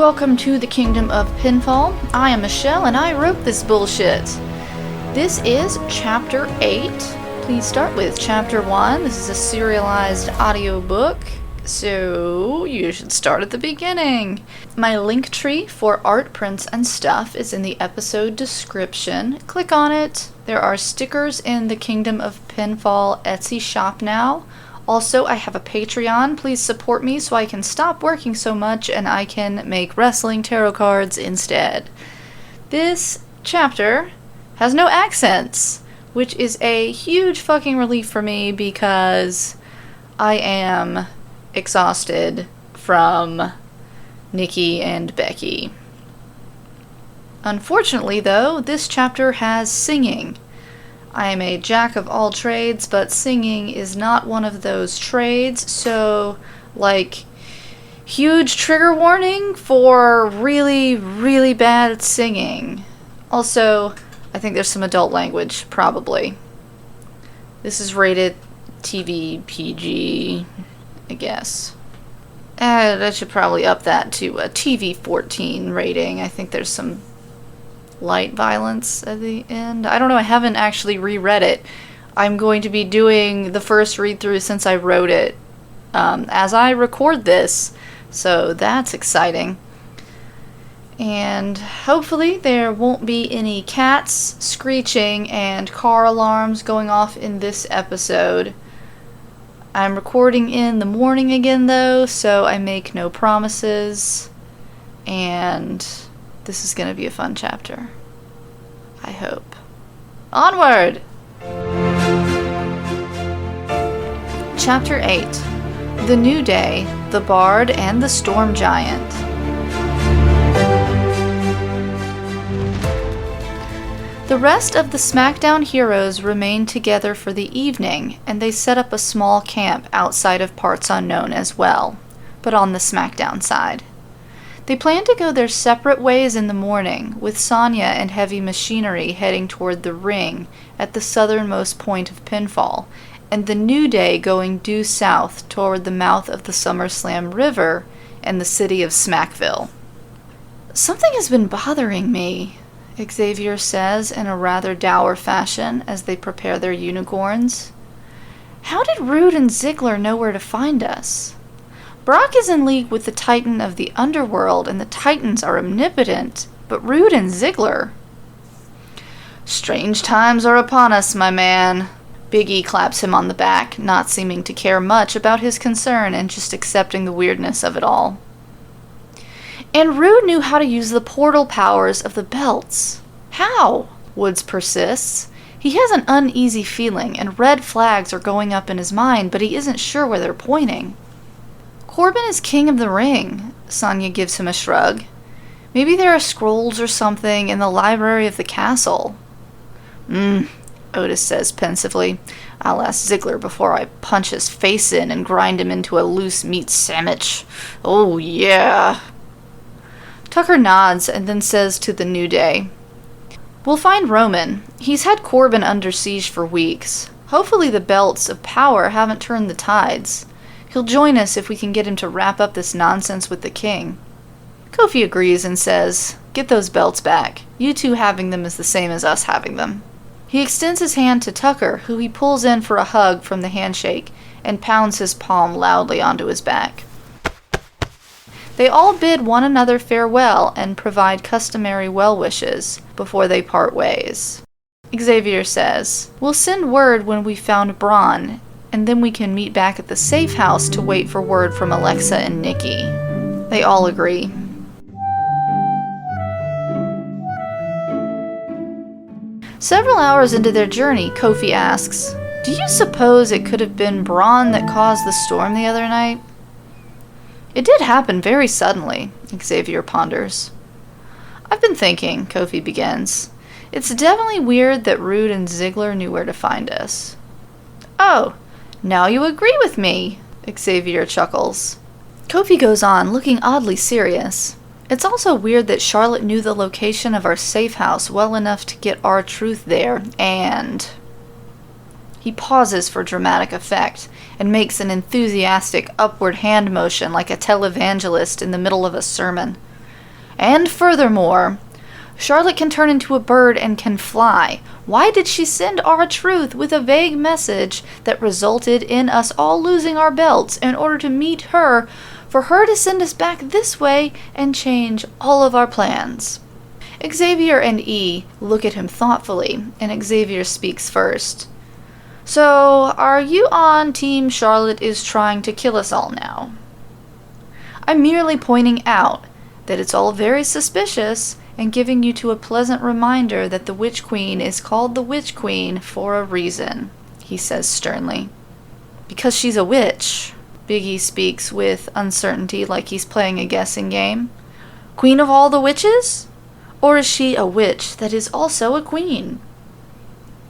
welcome to the Kingdom of Pinfall. I am Michelle and I wrote this bullshit. This is Chapter 8. Please start with Chapter 1. This is a serialized audiobook, so you should start at the beginning. My link tree for art, prints, and stuff is in the episode description. Click on it. There are stickers in the Kingdom of Pinfall Etsy shop now. Also, I have a Patreon. Please support me so I can stop working so much and I can make wrestling tarot cards instead. This chapter has no accents, which is a huge fucking relief for me because I am exhausted from Nikki and Becky. Unfortunately, though, this chapter has singing. I am a jack of all trades, but singing is not one of those trades, so, huge trigger warning for really, really bad singing. Also, I think there's some adult language, probably. This is rated TV PG, I guess. I should probably up that to a TV 14 rating. I think there's some light violence at the end. I don't know, I haven't actually reread it. I'm going to be doing the first read-through since I wrote it as I record this, so that's exciting. And hopefully there won't be any cats screeching and car alarms going off in this episode. I'm recording in the morning again though, so I make no promises, and this is going to be a fun chapter. I hope. Onward! Chapter 8. The New Day, the Bard, and the Storm Giant. The rest of the SmackDown heroes remained together for the evening, and they set up a small camp outside of Parts Unknown as well, but on the SmackDown side. They planned to go their separate ways in the morning, with Sonya and Heavy Machinery heading toward the ring at the southernmost point of Pinfall, and the New Day going due south toward the mouth of the SummerSlam River and the city of Smackville. "Something has been bothering me," Xavier says in a rather dour fashion as they prepare their unicorns. "How did Rude and Ziggler know where to find us? Brock is in league with the Titan of the Underworld, and the Titans are omnipotent, but Rude and Ziggler..." "Strange times are upon us, my man." Big E claps him on the back, not seeming to care much about his concern and just accepting the weirdness of it all. "And Rude knew how to use the portal powers of the belts. How?" Woods persists. He has an uneasy feeling, and red flags are going up in his mind, but he isn't sure where they're pointing. "Corbin is king of the ring," Sonya gives him a shrug. "Maybe there are scrolls or something in the library of the castle." Otis says pensively. "I'll ask Ziggler before I punch his face in and grind him into a loose meat sandwich. Oh, yeah." Tucker nods and then says to the New Day, "We'll find Roman. He's had Corbin under siege for weeks. Hopefully the belts of power haven't turned the tides. He'll join us if we can get him to wrap up this nonsense with the king." Kofi agrees and says, "Get those belts back. You two having them is the same as us having them." He extends his hand to Tucker, who he pulls in for a hug from the handshake and pounds his palm loudly onto his back. They all bid one another farewell and provide customary well wishes before they part ways. Xavier says, "We'll send word when we found Braun, and then we can meet back at the safe house to wait for word from Alexa and Nikki." They all agree. Several hours into their journey, Kofi asks, "Do you suppose it could have been Braun that caused the storm the other night?" "It did happen very suddenly," Xavier ponders. "I've been thinking," Kofi begins. "It's definitely weird that Rude and Ziggler knew where to find us." "Oh, now you agree with me," Xavier chuckles. Kofi goes on, looking oddly serious. "It's also weird that Charlotte knew the location of our safe house well enough to get R-Truth there, and..." He pauses for dramatic effect and makes an enthusiastic upward hand motion like a televangelist in the middle of a sermon. And furthermore, Charlotte can turn into a bird and can fly. Why did she send R-Truth with a vague message that resulted in us all losing our belts in order to meet her, for her to send us back this way and change all of our plans? Xavier and E look at him thoughtfully, and Xavier speaks first. So, are you on Team Charlotte is trying to kill us all now? I'm merely pointing out that it's all very suspicious and giving you to a pleasant reminder that the Witch Queen is called the Witch Queen for a reason, he says sternly. Because she's a witch, Big E speaks with uncertainty like he's playing a guessing game. Queen of all the witches? Or is she a witch that is also a queen?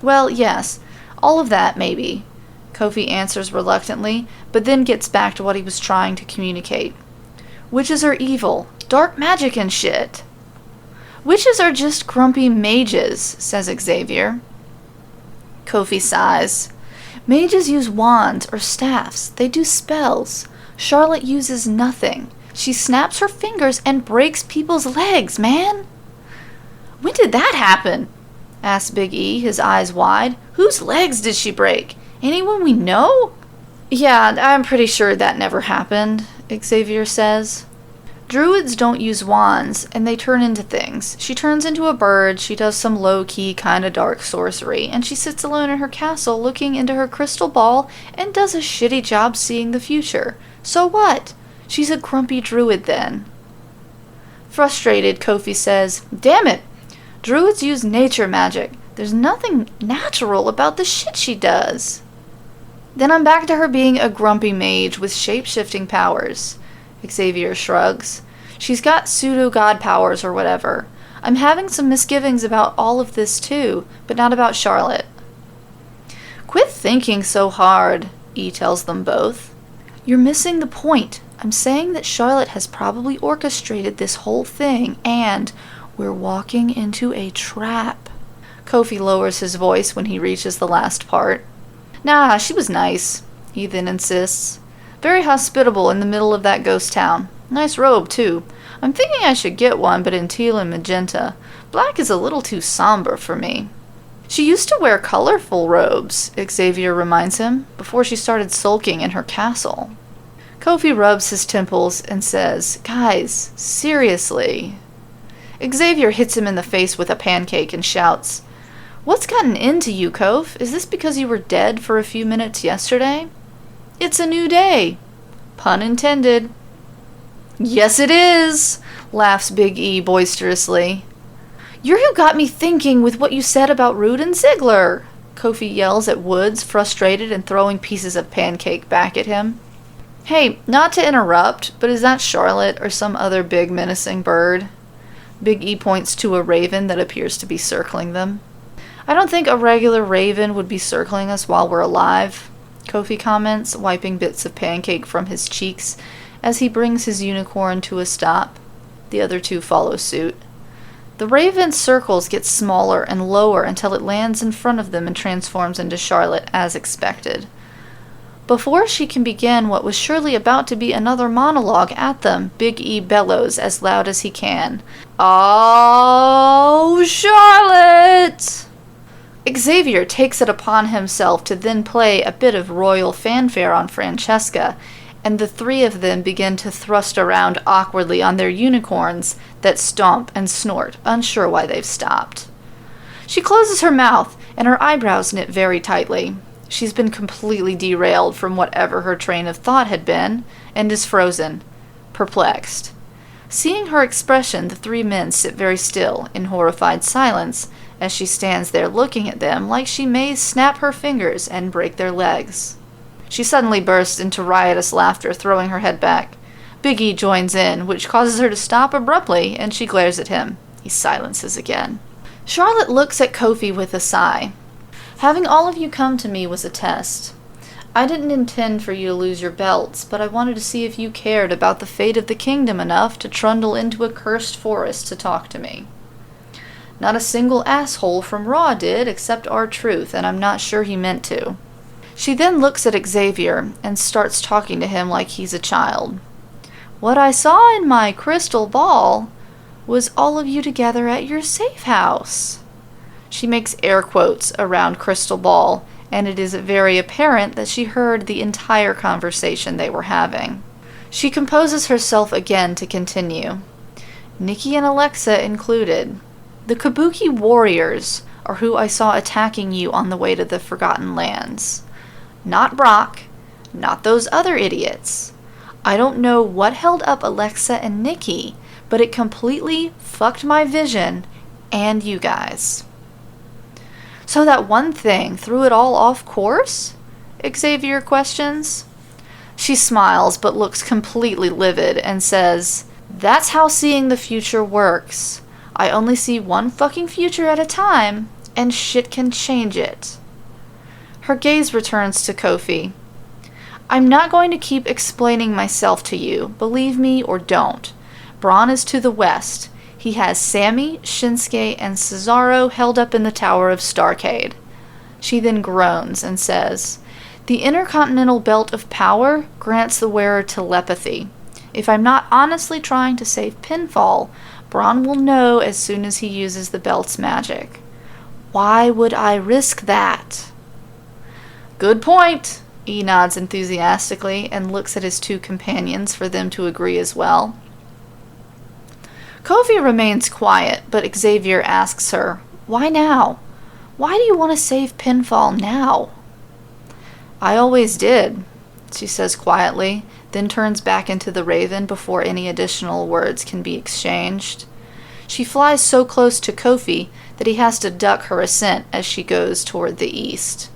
Well, yes, all of that maybe, Kofi answers reluctantly, but then gets back to what he was trying to communicate. Witches are evil, dark magic and shit. Witches are just grumpy mages, says Xavier. Kofi sighs. Mages use wands or staffs. They do spells. Charlotte uses nothing. She snaps her fingers and breaks people's legs, man. When did that happen? Asked Big E, his eyes wide. Whose legs did she break? Anyone we know? Yeah, I'm pretty sure that never happened, Xavier says. Druids don't use wands, and they turn into things. She turns into a bird, she does some low-key, kinda dark sorcery, and she sits alone in her castle looking into her crystal ball and does a shitty job seeing the future. So what? She's a grumpy druid then. Frustrated, Kofi says, Damn it! Druids use nature magic. There's nothing natural about the shit she does. Then I'm back to her being a grumpy mage with shape-shifting powers. Xavier shrugs. She's got pseudo-god powers or whatever. I'm having some misgivings about all of this too, but not about Charlotte. Quit thinking so hard, E tells them both. You're missing the point. I'm saying that Charlotte has probably orchestrated this whole thing, and we're walking into a trap. Kofi lowers his voice when he reaches the last part. Nah, she was nice, he then insists. Very hospitable in the middle of that ghost town. Nice robe, too. I'm thinking I should get one, but in teal and magenta. Black is a little too somber for me. She used to wear colorful robes, Xavier reminds him, before she started sulking in her castle. Kofi rubs his temples and says, Guys, seriously. Xavier hits him in the face with a pancake and shouts, What's gotten into you, Kof? Is this because you were dead for a few minutes yesterday? It's a new day. Pun intended. Yes, it is, laughs Big E boisterously. You're who got me thinking with what you said about Rude and Ziegler, Kofi yells at Woods, frustrated and throwing pieces of pancake back at him. Hey, not to interrupt, but is that Charlotte or some other big menacing bird? Big E points to a raven that appears to be circling them. I don't think a regular raven would be circling us while we're alive, Kofi comments, wiping bits of pancake from his cheeks as he brings his unicorn to a stop. The other two follow suit. The raven's circles get smaller and lower until it lands in front of them and transforms into Charlotte, as expected. Before she can begin what was surely about to be another monologue at them, Big E bellows as loud as he can. Oh, Charlotte! Xavier takes it upon himself to then play a bit of royal fanfare on Francesca, and the three of them begin to thrust around awkwardly on their unicorns that stomp and snort, unsure why they've stopped. She closes her mouth, and her eyebrows knit very tightly. She's been completely derailed from whatever her train of thought had been, and is frozen, perplexed. Seeing her expression, the three men sit very still, in horrified silence, as she stands there looking at them like she may snap her fingers and break their legs. She suddenly bursts into riotous laughter, throwing her head back. Big E joins in, which causes her to stop abruptly, and she glares at him. He silences again. Charlotte looks at Kofi with a sigh. Having all of you come to me was a test. I didn't intend for you to lose your belts, but I wanted to see if you cared about the fate of the kingdom enough to trundle into a cursed forest to talk to me. Not a single asshole from Raw did, except R-Truth, and I'm not sure he meant to. She then looks at Xavier and starts talking to him like he's a child. What I saw in my crystal ball was all of you together at your safe house. She makes air quotes around Crystal Ball, and it is very apparent that she heard the entire conversation they were having. She composes herself again to continue. Nikki and Alexa included. The Kabuki warriors are who I saw attacking you on the way to the Forgotten Lands. Not Brock, not those other idiots. I don't know what held up Alexa and Nikki, but it completely fucked my vision and you guys. So that one thing threw it all off course? Xavier questions. She smiles but looks completely livid and says, "That's how seeing the future works. I only see one fucking future at a time, and shit can change it." Her gaze returns to Kofi. "I'm not going to keep explaining myself to you, believe me or don't. Braun is to the west. He has Sammy, Shinsuke, and Cesaro held up in the Tower of Starcade." She then groans and says, "The Intercontinental Belt of Power grants the wearer telepathy. If I'm not honestly trying to save Pinfall, Braun will know as soon as he uses the belt's magic. Why would I risk that?" "Good point," E nods enthusiastically and looks at his two companions for them to agree as well. Kofi remains quiet, but Xavier asks her, "Why now? Why do you want to save Pinfall now?" "I always did," she says quietly, then turns back into the Raven before any additional words can be exchanged. She flies so close to Kofi that he has to duck her ascent as she goes toward the east.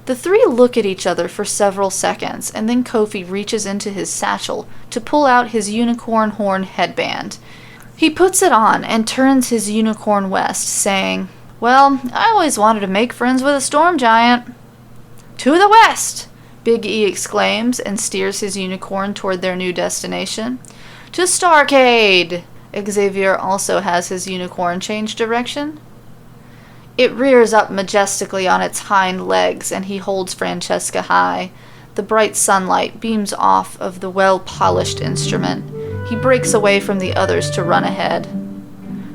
The three look at each other for several seconds, and then Kofi reaches into his satchel to pull out his unicorn horn headband. He puts it on and turns his unicorn west, saying, "Well, I always wanted to make friends with a storm giant." "To the west!" Big E exclaims and steers his unicorn toward their new destination. "To Starcade!" Xavier also has his unicorn change direction. It rears up majestically on its hind legs, and he holds Francesca high. The bright sunlight beams off of the well-polished instrument. He breaks away from the others to run ahead.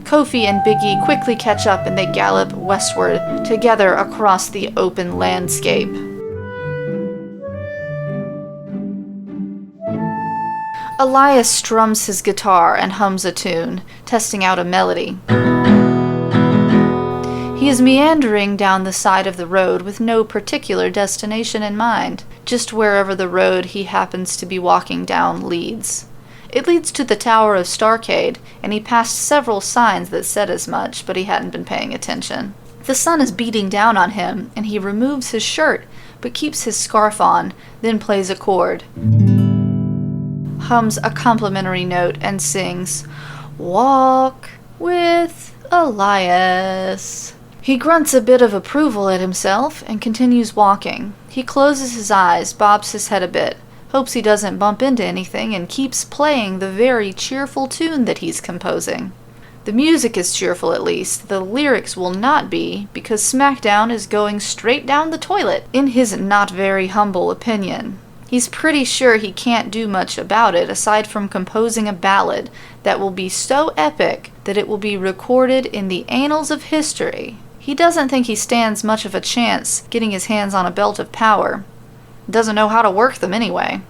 Kofi and Big E quickly catch up and they gallop westward together across the open landscape. Elias strums his guitar and hums a tune, testing out a melody. He is meandering down the side of the road with no particular destination in mind, just wherever the road he happens to be walking down leads. It leads to the Tower of Starcade, and he passed several signs that said as much, but he hadn't been paying attention. The sun is beating down on him, and he removes his shirt, but keeps his scarf on, then plays a chord. Hums a complimentary note and sings, "Walk with Elias." He grunts a bit of approval at himself and continues walking. He closes his eyes, bobs his head a bit, hopes he doesn't bump into anything, and keeps playing the very cheerful tune that he's composing. The music is cheerful at least, the lyrics will not be, because SmackDown is going straight down the toilet, in his not very humble opinion. He's pretty sure he can't do much about it aside from composing a ballad that will be so epic that it will be recorded in the annals of history. He doesn't think he stands much of a chance getting his hands on a belt of power. Doesn't know how to work them anyway.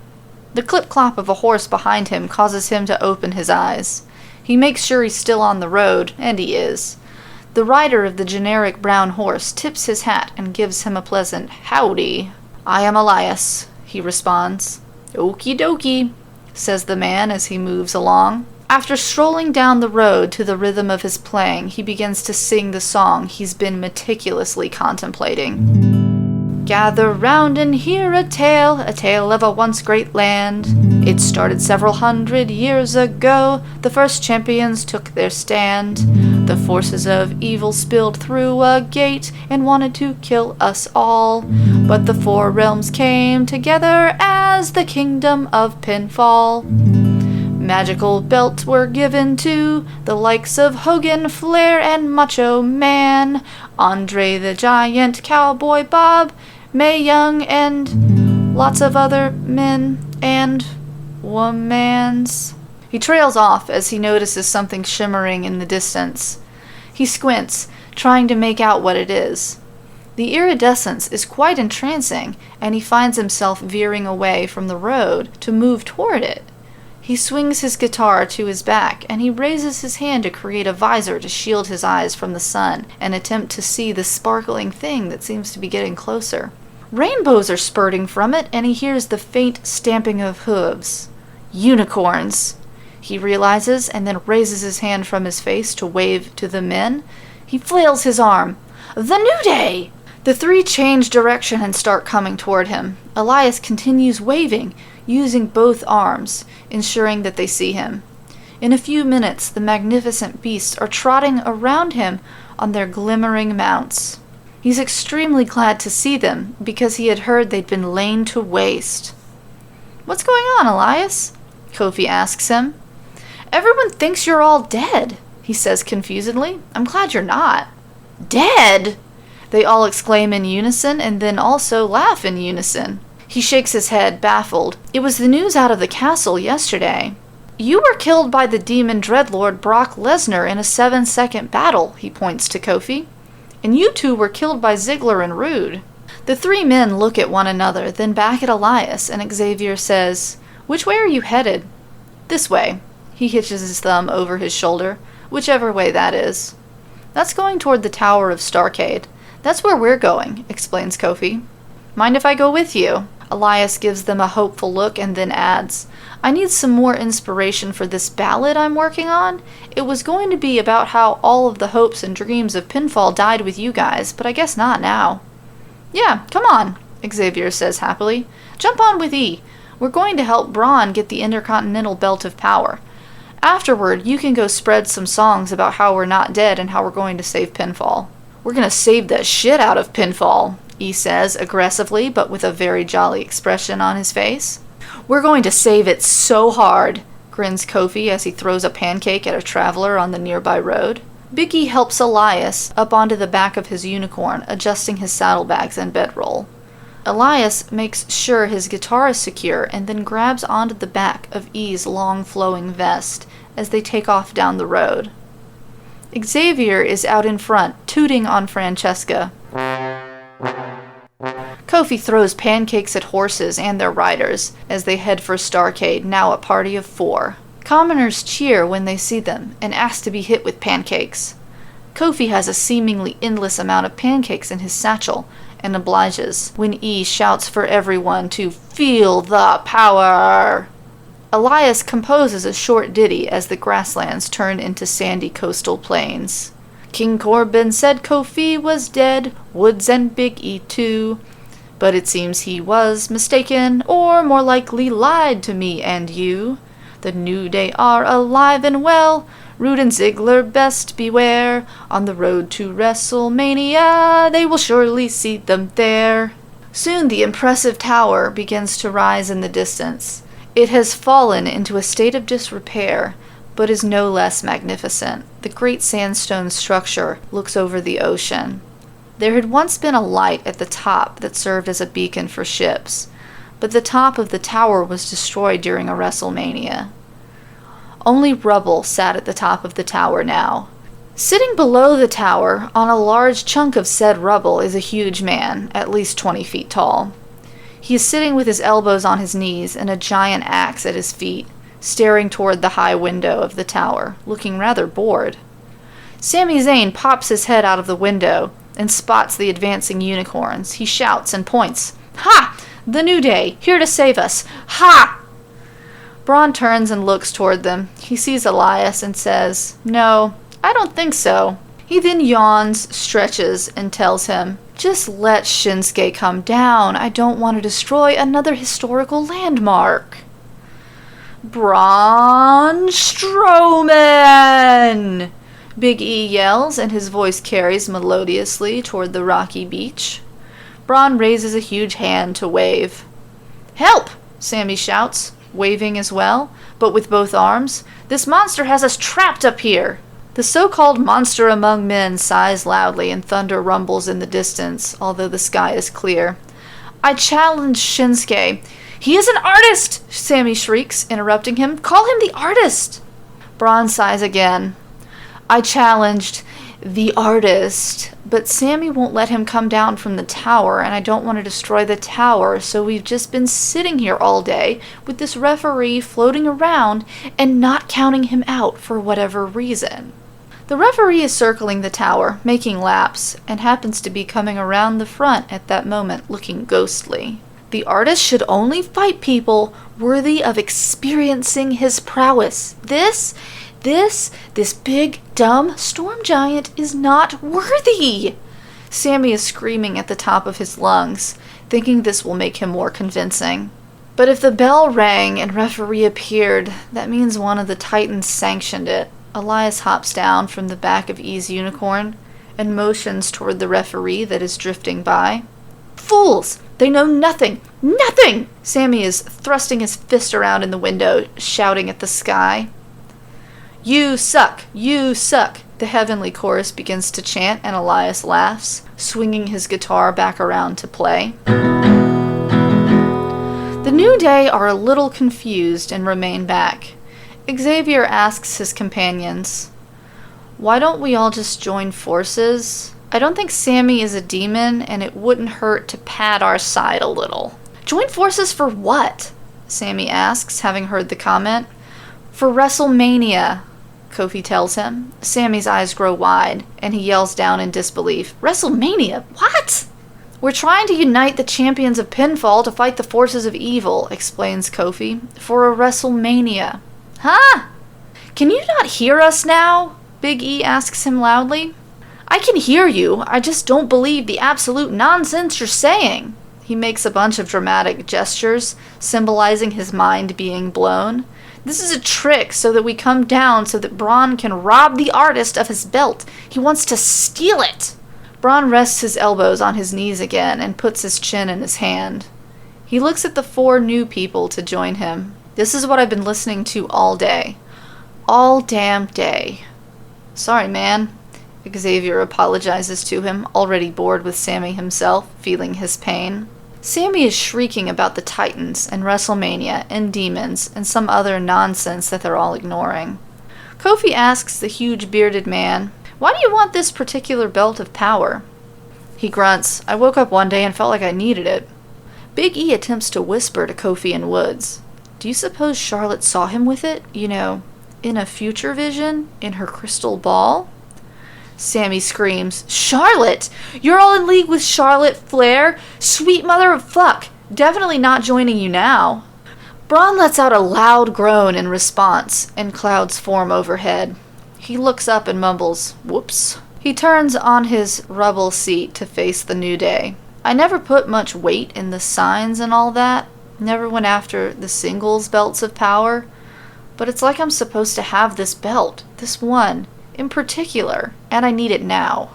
The clip-clop of a horse behind him causes him to open his eyes. He makes sure he's still on the road, and he is. The rider of the generic brown horse tips his hat and gives him a pleasant "Howdy." "I am Elias," he responds. "Okie dokie," says the man as he moves along. After strolling down the road to the rhythm of his playing, he begins to sing the song he's been meticulously contemplating. "Gather round and hear a tale of a once great land. It started several hundred years ago, the first champions took their stand. The forces of evil spilled through a gate and wanted to kill us all. But the four realms came together as the kingdom of Pinfall. Magical belts were given to the likes of Hogan, Flair, and Macho Man, Andre the Giant, Cowboy Bob, Mae Young, and lots of other men and womans." He trails off as he notices something shimmering in the distance. He squints, trying to make out what it is. The iridescence is quite entrancing, and he finds himself veering away from the road to move toward it. He swings his guitar to his back, and he raises his hand to create a visor to shield his eyes from the sun and attempt to see the sparkling thing that seems to be getting closer. Rainbows are spurting from it, and he hears the faint stamping of hooves. Unicorns! He realizes, and then raises his hand from his face to wave to the men. He flails his arm. The New Day! The three change direction and start coming toward him. Elias continues waving, using both arms, ensuring that they see him. In a few minutes, the magnificent beasts are trotting around him on their glimmering mounts. He's extremely glad to see them, because he had heard they'd been laid to waste. What's going on, Elias? Kofi asks him. Everyone thinks you're all dead, he says confusedly. I'm glad you're not. Dead? They all exclaim in unison and then also laugh in unison. He shakes his head, baffled. It was the news out of the castle yesterday. You were killed by the demon dreadlord Brock Lesnar in a 7-second battle, he points to Kofi. And you two were killed by Ziggler and Rude. The three men look at one another, then back at Elias, and Xavier says, Which way are you headed? This way. He hitches his thumb over his shoulder. Whichever way that is. That's going toward the Tower of Starcade. That's where we're going, explains Kofi. Mind if I go with you? Elias gives them a hopeful look and then adds, I need some more inspiration for this ballad I'm working on. It was going to be about how all of the hopes and dreams of Pinfall died with you guys, but I guess not now. Yeah, come on, Xavier says happily. Jump on with E. We're going to help Braun get the Intercontinental Belt of Power. Afterward, you can go spread some songs about how we're not dead and how we're going to save Pinfall. We're going to save the shit out of Pinfall, E says aggressively, but with a very jolly expression on his face. We're going to save it so hard, grins Kofi as he throws a pancake at a traveler on the nearby road. Big E helps Elias up onto the back of his unicorn, adjusting his saddlebags and bedroll. Elias makes sure his guitar is secure and then grabs onto the back of E's long flowing vest as they take off down the road. Xavier is out in front, tooting on Francesca. Kofi throws pancakes at horses and their riders as they head for Starcade, now a party of 4. Commoners cheer when they see them and ask to be hit with pancakes. Kofi has a seemingly endless amount of pancakes in his satchel and obliges when E shouts for everyone to feel the power. Elias composes a short ditty as the grasslands turn into sandy coastal plains. King Corbin said Kofi was dead, Woods and Big E too. But it seems he was mistaken, or more likely lied to me and you. The New Day are alive and well, Rude and Ziggler best beware. On the road to WrestleMania, they will surely see them there. Soon the impressive tower begins to rise in the distance. It has fallen into a state of disrepair, but is no less magnificent. The great sandstone structure looks over the ocean. There had once been a light at the top that served as a beacon for ships, but the top of the tower was destroyed during a WrestleMania. Only rubble sat at the top of the tower now. Sitting below the tower, on a large chunk of said rubble, is a huge man, at least 20 feet tall. He is sitting with his elbows on his knees and a giant axe at his feet, staring toward the high window of the tower, looking rather bored. Sami Zayn pops his head out of the window and spots the advancing unicorns. He shouts and points. Ha! The New Day, here to save us. Ha! Braun turns and looks toward them. He sees Elias and says, No, I don't think so. He then yawns, stretches, and tells him, Just let Shinsuke come down. I don't want to destroy another historical landmark. Braun Strowman! Big E yells, and his voice carries melodiously toward the rocky beach. Braun raises a huge hand to wave. Help! Sami shouts, waving as well, but with both arms. This monster has us trapped up here! The so-called monster among men sighs loudly and thunder rumbles in the distance, although the sky is clear. I challenge Shinsuke. He is an artist, Sammy shrieks, interrupting him. Call him the artist. Bronn sighs again. I challenged the artist, but Sammy won't let him come down from the tower, and I don't want to destroy the tower, so we've just been sitting here all day with this referee floating around and not counting him out for whatever reason. The referee is circling the tower, making laps, and happens to be coming around the front at that moment, looking ghostly. The artist should only fight people worthy of experiencing his prowess. This big, dumb storm giant is not worthy. Sammy is screaming at the top of his lungs, thinking this will make him more convincing. But if the bell rang and referee appeared, that means one of the Titans sanctioned it. Elias hops down from the back of E's unicorn and motions toward the referee that is drifting by. Fools! They know nothing! Nothing! Sammy is thrusting his fist around in the window, shouting at the sky. You suck! You suck! The heavenly chorus begins to chant, and Elias laughs, swinging his guitar back around to play. The New Day are a little confused and remain back. Xavier asks his companions, why don't we all just join forces? I don't think Sammy is a demon, and it wouldn't hurt to pad our side a little. Join forces for what? Sammy asks, having heard the comment. For WrestleMania, Kofi tells him. Sammy's eyes grow wide, and he yells down in disbelief. WrestleMania? What? We're trying to unite the champions of pinfall to fight the forces of evil, explains Kofi, for a WrestleMania. Huh? Can you not hear us now? Big E asks him loudly. I can hear you, I just don't believe the absolute nonsense you're saying. He makes a bunch of dramatic gestures, symbolizing his mind being blown. This is a trick so that we come down so that Bronn can rob the artist of his belt. He wants to steal it. Bronn rests his elbows on his knees again and puts his chin in his hand. He looks at the 4 new people to join him. This is what I've been listening to all day. All damn day. Sorry, man. Xavier apologizes to him, already bored with Sammy himself, feeling his pain. Sammy is shrieking about the Titans and WrestleMania and demons and some other nonsense that they're all ignoring. Kofi asks the huge bearded man, why do you want this particular belt of power? He grunts, I woke up one day and felt like I needed it. Big E attempts to whisper to Kofi and Woods, do you suppose Charlotte saw him with it? You know, in a future vision? In her crystal ball? Sammy screams, Charlotte! You're all in league with Charlotte Flair? Sweet mother of fuck! Definitely not joining you now. Bronn lets out a loud groan in response, and clouds form overhead. He looks up and mumbles, whoops. He turns on his rubble seat to face the New Day. I never put much weight in the signs and all that. Never went after the singles belts of power. But it's like I'm supposed to have this belt. This one. In particular, and I need it now.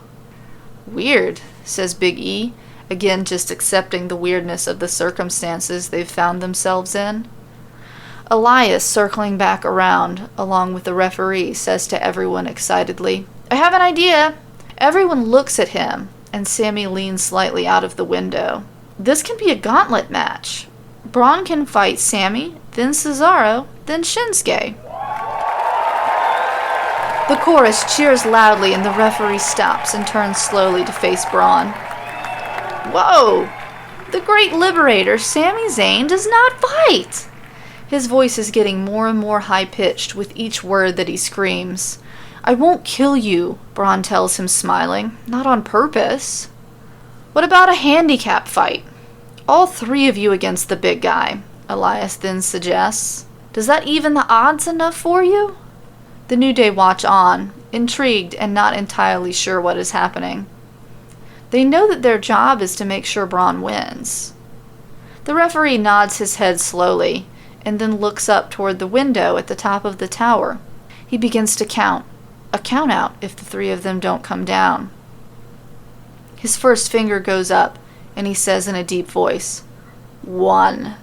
Weird, says Big E, again just accepting the weirdness of the circumstances they've found themselves in. Elias, circling back around, along with the referee, says to everyone excitedly, I have an idea! Everyone looks at him, and Sammy leans slightly out of the window. This can be a gauntlet match. Bronn can fight Sammy, then Cesaro, then Shinsuke. The chorus cheers loudly and the referee stops and turns slowly to face Bronn. Whoa! The great liberator, Sami Zayn, does not fight! His voice is getting more and more high-pitched with each word that he screams. I won't kill you, Bronn tells him smiling. Not on purpose. What about a handicap fight? All 3 of you against the big guy, Elias then suggests. Does that even the odds enough for you? The New Day watch on, intrigued and not entirely sure what is happening. They know that their job is to make sure Bronn wins. The referee nods his head slowly, and then looks up toward the window at the top of the tower. He begins to count, a count-out if the 3 of them don't come down. His first finger goes up, and he says in a deep voice, 1.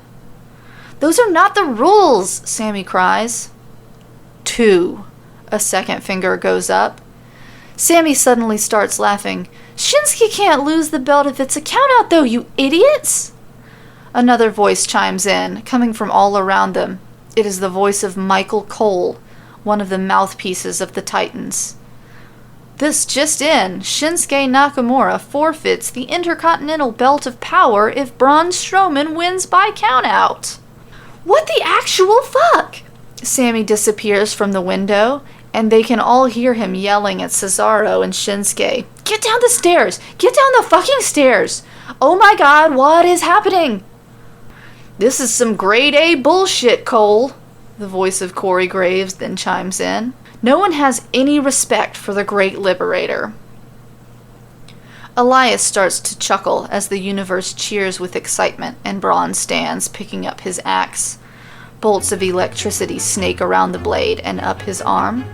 Those are not the rules, Sammy cries. 2. A second finger goes up. Sammy suddenly starts laughing. Shinsuke can't lose the belt if it's a count-out though, you idiots! Another voice chimes in, coming from all around them. It is the voice of Michael Cole, one of the mouthpieces of the Titans. This just in, Shinsuke Nakamura forfeits the Intercontinental Belt of Power if Braun Strowman wins by countout. What the actual fuck? Sammy disappears from the window, and they can all hear him yelling at Cesaro and Shinsuke. Get down the stairs! Get down the fucking stairs! Oh my god, what is happening? This is some grade A bullshit, Cole. The voice of Corey Graves then chimes in. No one has any respect for the Great Liberator. Elias starts to chuckle as the universe cheers with excitement and Braun stands, picking up his axe. Bolts of electricity snake around the blade and up his arm.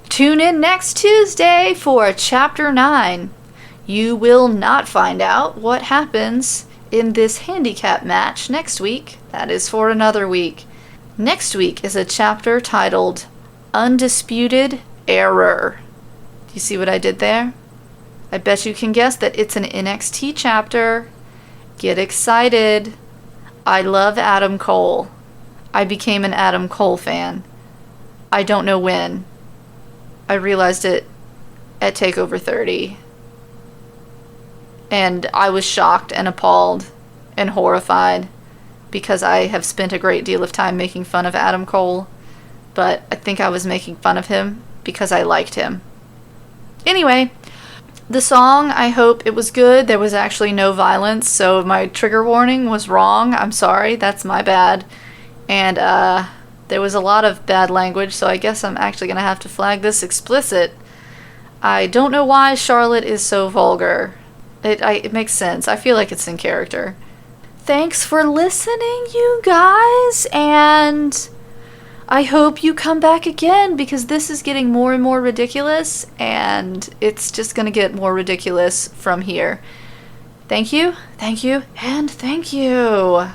Tune in next Tuesday for Chapter 9. You will not find out what happens in this handicap match next week. That is for another week. Next week is a chapter titled Undisputed Error. Do you see what I did there? I bet you can guess that it's an NXT chapter. Get excited. I love Adam Cole. I became an Adam Cole fan. I don't know when. I realized it at TakeOver 30. And I was shocked and appalled and horrified because I have spent a great deal of time making fun of Adam Cole. But I think I was making fun of him because I liked him. Anyway, the song, I hope it was good. There was actually no violence, so my trigger warning was wrong. I'm sorry, that's my bad. And there was a lot of bad language, so I guess I'm actually going to have to flag this explicit. I don't know why Charlotte is so vulgar. It makes sense. I feel like it's in character. Thanks for listening, you guys, and I hope you come back again because this is getting more and more ridiculous, and it's just going to get more ridiculous from here. Thank you, and thank you.